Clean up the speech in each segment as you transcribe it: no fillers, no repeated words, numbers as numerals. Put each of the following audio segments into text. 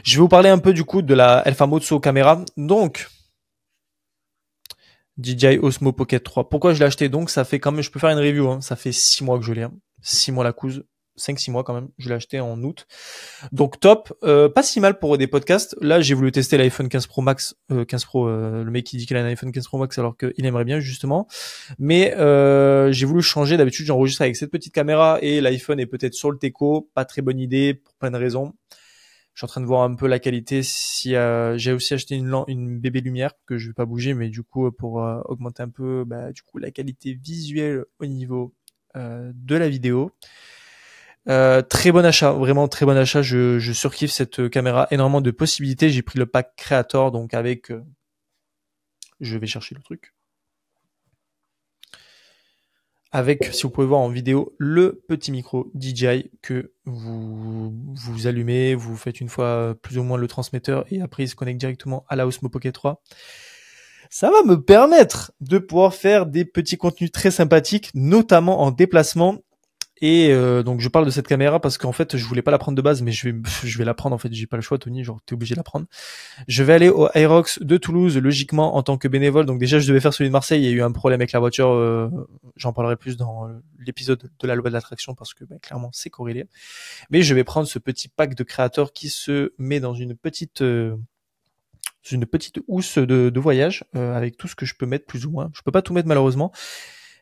Je vais vous parler un peu du coup de la El Famoso caméra. Donc, DJI Osmo Pocket 3. Pourquoi je l'ai acheté? Donc, ça fait quand même, je peux faire une review, hein. Ça fait 6 mois que je l'ai, hein. 6 mois la couse. 5-6 mois quand même. Je l'ai acheté en août. Donc top. Pas si mal pour des podcasts. Là, j'ai voulu tester l'iPhone 15 Pro Max. 15 Pro, le mec qui dit qu'il a un iPhone 15 Pro Max alors qu'il aimerait bien justement. Mais j'ai voulu changer. D'habitude, j'enregistre avec cette petite caméra et l'iPhone est peut-être sur le Teco. Pas très bonne idée pour plein de raisons. Je suis en train de voir un peu la qualité. Si j'ai aussi acheté une bébé lumière que je vais pas bouger, mais du coup pour augmenter un peu, du coup la qualité visuelle au niveau de la vidéo. Très bon achat, vraiment très bon achat. Je surkiffe cette caméra, énormément de possibilités. J'ai pris le pack Creator, donc avec, je vais chercher le truc. Avec, si vous pouvez voir en vidéo, le petit micro DJI que vous allumez, vous faites une fois plus ou moins le transmetteur et après il se connecte directement à la Osmo Pocket 3. Ça va me permettre de pouvoir faire des petits contenus très sympathiques, notamment en déplacement. Et donc je parle de cette caméra parce qu'en fait je voulais pas la prendre de base, mais je vais la prendre en fait. J'ai pas le choix, Tony. Genre t'es obligé de la prendre. Je vais aller au Aerox de Toulouse logiquement en tant que bénévole. Donc déjà je devais faire celui de Marseille. Il y a eu un problème avec la voiture. J'en parlerai plus dans l'épisode de la loi de l'attraction parce que clairement c'est corrélé. Mais je vais prendre ce petit pack de créateurs qui se met dans une petite housse de voyage avec tout ce que je peux mettre plus ou moins. Je peux pas tout mettre malheureusement,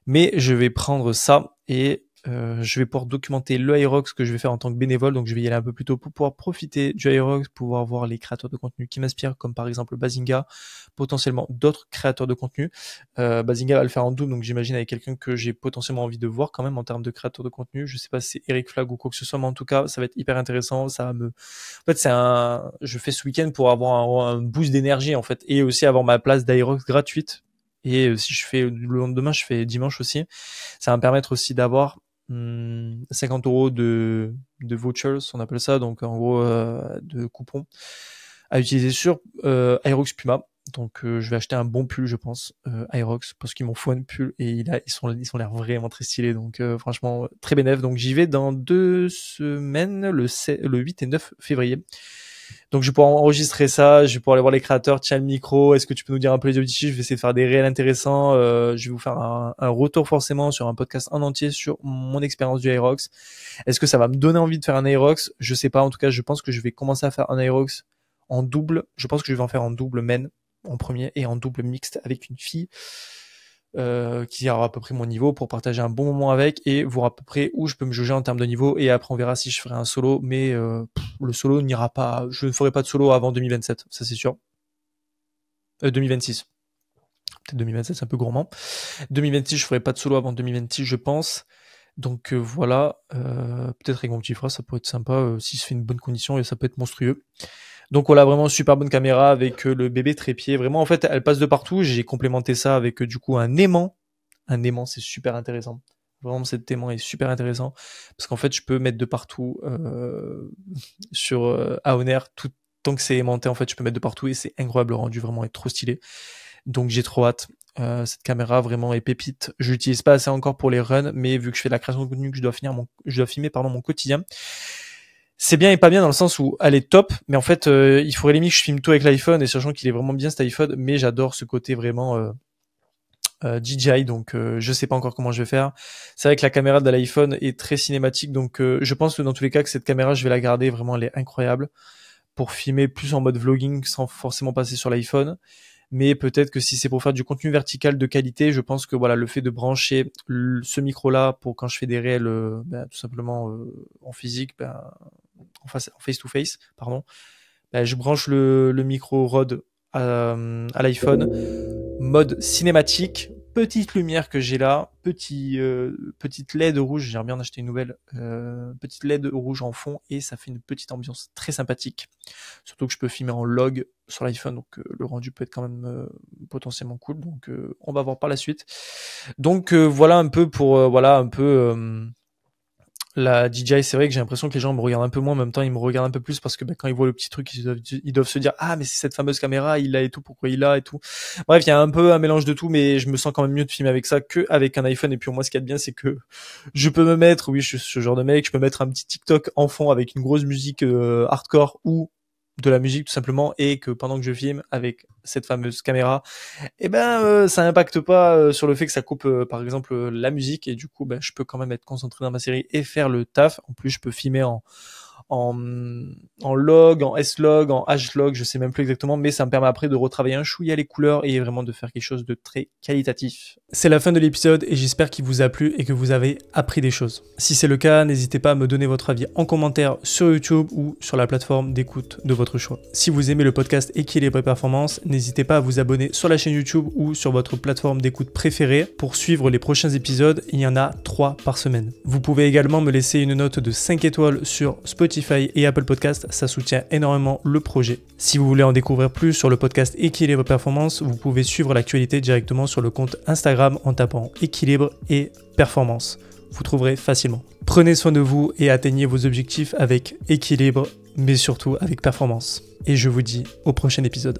mais je vais prendre ça et je vais pouvoir documenter le Aerox que je vais faire en tant que bénévole. Donc je vais y aller un peu plus tôt pour pouvoir profiter du Aerox, pouvoir voir les créateurs de contenu qui m'inspirent, comme par exemple Bazinga, potentiellement d'autres créateurs de contenu. Bazinga va le faire en double, donc j'imagine avec quelqu'un que j'ai potentiellement envie de voir quand même en termes de créateurs de contenu. Je sais pas si c'est Eric Flag ou quoi que ce soit, mais en tout cas ça va être hyper intéressant. Ça va me, en fait je fais ce week-end pour avoir un boost d'énergie en fait, et aussi avoir ma place d'Aerox gratuite. Et si je fais le lendemain, je fais dimanche aussi. Ça va me permettre aussi d'avoir 50 € de vouchers, on appelle ça, donc en gros de coupons à utiliser sur Aerox Puma. Donc je vais acheter un bon pull, je pense, Aerox, parce qu'ils m'ont fait un pull et ils sont l'air vraiment très stylés. Donc franchement très bénéf. Donc j'y vais dans 2 semaines, le 8 et 9 février. Donc je vais pouvoir enregistrer ça, je vais pouvoir aller voir les créateurs. Tiens le micro, est-ce que tu peux nous dire un peu les objectifs? Je vais essayer de faire des réels intéressants. Je vais vous faire un retour forcément sur un podcast en entier sur mon expérience du Aerox. Est-ce que ça va me donner envie de faire un Aerox? Je sais pas. En tout cas, je pense que je vais commencer à faire un Aerox en double. Je pense que je vais en faire en double men en premier et en double mixte avec une fille qui aura à peu près mon niveau pour partager un bon moment avec et voir à peu près où je peux me juger en termes de niveau. Et après on verra si je ferai un solo, mais le solo n'ira pas, je ne ferai pas de solo avant 2027, ça c'est sûr. 2026, peut-être 2027 c'est un peu gourmand. 2026 je ferai pas de solo avant 2026 je pense. Donc voilà, peut-être avec mon petit frère ça pourrait être sympa s'il se fait une bonne condition et ça peut être monstrueux. Donc voilà, vraiment super bonne caméra avec le bébé trépied. Vraiment, en fait, elle passe de partout. J'ai complémenté ça avec du coup un aimant. Un aimant, c'est super intéressant. Vraiment, cet aimant est super intéressant parce qu'en fait, je peux mettre de partout sur Aoner tout tant que c'est aimanté. En fait, je peux mettre de partout et c'est incroyable. Le rendu vraiment est trop stylé. Donc j'ai trop hâte. Cette caméra vraiment est pépite. Je l'utilise pas assez encore pour les runs, mais vu que je fais de la création de contenu, que je dois filmer mon quotidien. C'est bien et pas bien dans le sens où elle est top, mais en fait, il faudrait limite que je filme tout avec l'iPhone et sachant qu'il est vraiment bien cet iPhone, mais j'adore ce côté vraiment DJI, donc je sais pas encore comment je vais faire. C'est vrai que la caméra de l'iPhone est très cinématique, donc je pense que dans tous les cas que cette caméra, je vais la garder, vraiment elle est incroyable pour filmer plus en mode vlogging sans forcément passer sur l'iPhone. Mais peut-être que si c'est pour faire du contenu vertical de qualité, je pense que voilà, le fait de brancher ce micro-là pour quand je fais des réels, tout simplement en physique, en face to face, pardon. Je branche le micro Rode à l'iPhone, mode cinématique, petite lumière que j'ai là, petite LED rouge, j'aimerais bien en acheter une nouvelle, petite LED rouge en fond et ça fait une petite ambiance très sympathique. Surtout que je peux filmer en log sur l'iPhone, donc le rendu peut être quand même potentiellement cool. Donc on va voir par la suite. Donc voilà un peu pour la DJI. C'est vrai que j'ai l'impression que les gens me regardent un peu moins, en même temps ils me regardent un peu plus parce que quand ils voient le petit truc, ils doivent se dire ah mais c'est cette fameuse caméra, il l'a et tout, pourquoi il l'a et tout. Bref, il y a un peu un mélange de tout, mais je me sens quand même mieux de filmer avec ça que avec un iPhone. Et puis moi, ce qu'il y a de bien, c'est que je peux me mettre, oui, je suis ce genre de mec, je peux mettre un petit TikTok en fond avec une grosse musique hardcore ou de la musique tout simplement, et que pendant que je filme avec cette fameuse caméra, ça impacte pas sur le fait que ça coupe par exemple la musique, et du coup je peux quand même être concentré dans ma série et faire le taf. En plus je peux filmer en log, en S-log, en H-log, je sais même plus exactement, mais ça me permet après de retravailler un chouïa les couleurs et vraiment de faire quelque chose de très qualitatif. C'est la fin de l'épisode et j'espère qu'il vous a plu et que vous avez appris des choses. Si c'est le cas, n'hésitez pas à me donner votre avis en commentaire sur YouTube ou sur la plateforme d'écoute de votre choix. Si vous aimez le podcast Équilibre et Performance, n'hésitez pas à vous abonner sur la chaîne YouTube ou sur votre plateforme d'écoute préférée pour suivre les prochains épisodes. Il y en a 3 par semaine. Vous pouvez également me laisser une note de 5 étoiles sur Spotify et Apple Podcast, ça soutient énormément le projet. Si vous voulez en découvrir plus sur le podcast Équilibre Performance, vous pouvez suivre l'actualité directement sur le compte Instagram en tapant Équilibre et Performance. Vous trouverez facilement. Prenez soin de vous et atteignez vos objectifs avec équilibre, mais surtout avec performance. Et je vous dis au prochain épisode.